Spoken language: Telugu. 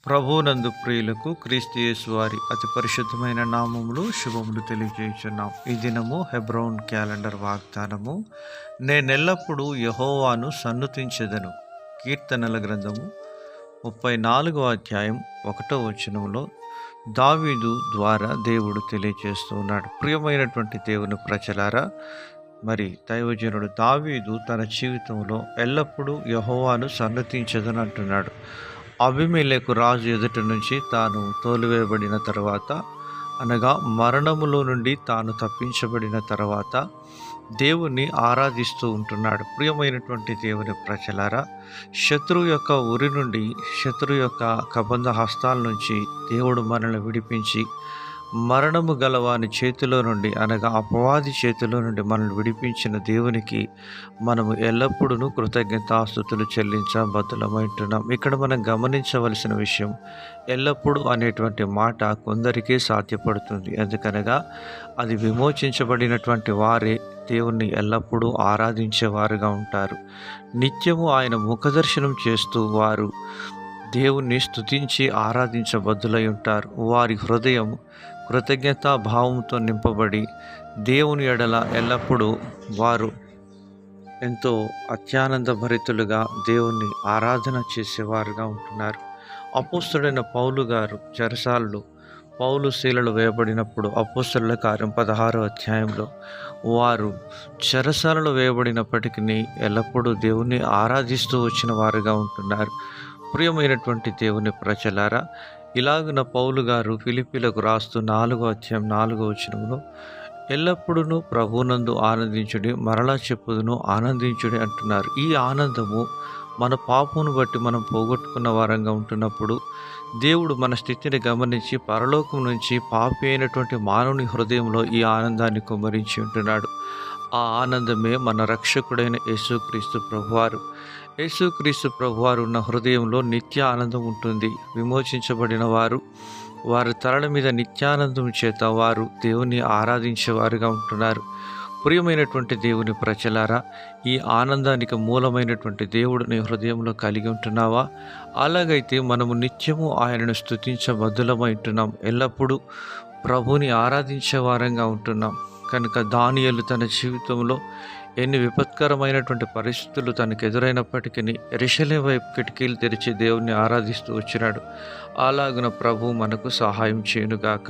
ప్రభువునందు ప్రియులకు క్రీస్తు యేసు వారి అతి పరిశుద్ధమైన నామములు శుభములు తెలియజేయుచున్నాం. ఈ దినము హెబ్రోన్ క్యాలెండర్ వాగ్దానము. నేనెల్లప్పుడూ యెహోవాను సన్నుతించెదను. కీర్తనల గ్రంథము 34వ అధ్యాయం 1వ వచనంలో దావీదు ద్వారా దేవుడు తెలియజేస్తూ ఉన్నాడు. ప్రియమైనటువంటి దేవుని ప్రజలారా, మరి దైవజనుడు దావీదు తన జీవితంలో ఎల్లప్పుడూ యెహోవాను సన్నతించెదను అంటున్నాడు. అబీమెలెకు రాజు ఎదుట నుంచి తాను తోలివేయబడిన తర్వాత, అనగా మరణములో నుండి తాను తప్పించబడిన తర్వాత దేవుణ్ణి ఆరాధిస్తూ ఉంటున్నాడు. ప్రియమైనటువంటి దేవుని ప్రజలారా, శత్రువు యొక్క ఉరి నుండి, శత్రువు యొక్క కబంధ హస్తాల నుంచి దేవుడు మనల్ని విడిపించి, మరణము గలవాని చేతిలో నుండి, అనగా అపవాది చేతిలో నుండి మనల్ని విడిపించిన దేవునికి మనము ఎల్లప్పుడూ కృతజ్ఞతాస్తుతులు చెల్లించబద్ధులమైంటున్నాం. ఇక్కడ మనం గమనించవలసిన విషయం, ఎల్లప్పుడూ అనేటువంటి మాట కొందరికీ సాధ్యపడుతుంది. ఎందుకనగా అది విమోచించబడినటువంటి వారే దేవుణ్ణి ఎల్లప్పుడూ ఆరాధించేవారుగా ఉంటారు. నిత్యము ఆయన ముఖదర్శనం చేస్తూ వారు దేవుణ్ణి స్తుతించి ఆరాధించబద్ధులై ఉంటారు. వారి హృదయం కృతజ్ఞతా భావంతో నింపబడి దేవుని ఎడల ఎల్లప్పుడూ వారు ఎంతో అత్యానంద భరితులుగా దేవుణ్ణి ఆరాధన చేసేవారుగా ఉంటున్నారు. అపోస్తలుడైన పౌలు గారు చెరసాలలో పౌలు శీలలు వేయబడినప్పుడు, అపోస్తలుల కార్యం 16వ అధ్యాయంలో వారు చెరసాలలో వేయబడినప్పటికీ ఎల్లప్పుడూ దేవుణ్ణి ఆరాధిస్తూ వచ్చిన వారుగా ఉంటున్నారు. ప్రియమైనటువంటి దేవుని ప్రజలారా, ఇలాగున పౌలు గారు ఫిలిప్పీలకు రాస్తూ 4వ అధ్యాయం 4వ వచనంలో ఎల్లప్పుడూ ప్రభువునందు ఆనందించుడి, మరలా చెప్పుదును ఆనందించుడి అంటున్నారు. ఈ ఆనందము మన పాపమును బట్టి మనం పోగొట్టుకున్న వారంగా ఉంటున్నప్పుడు దేవుడు మన స్థితిని గమనించి పరలోకం నుంచి పాపి అయినటువంటి మానవుని హృదయంలో ఈ ఆనందాన్ని కుమ్మరించి ఉంటున్నాడు. ఆ ఆనందమే మన రక్షకుడైన యేసుక్రీస్తు ప్రభువారు. యేసుక్రీస్తు ప్రభువారు ఉన్న హృదయంలో నిత్య ఆనందం ఉంటుంది. విమోచించబడిన వారి తలల మీద నిత్యానందం చేత వారు దేవుని ఆరాధించేవారుగా ఉంటున్నారు. ప్రియమైనటువంటి దేవుని ప్రజలారా, ఈ ఆనందానికి మూలమైనటువంటి దేవుడు నీ హృదయంలో కలిగి ఉంటున్నావా? అలాగైతే మనము నిత్యము ఆయనను స్తుతించబద్ధులమై ఉంటున్నాం. ఎల్లప్పుడూ ప్రభుని ఆరాధించే వారంగా ఉంటున్నాం. కనుక దానియేలు తన జీవితంలో ఎన్ని విపత్కరమైనటువంటి పరిస్థితులు తనకు ఎదురైనప్పటికీ యెరూషలేము వైపు కిటికీలు తెరిచి దేవుణ్ణి ఆరాధిస్తూ వచ్చినాడు. అలాగున ప్రభు మనకు సహాయం చేయునుగాక.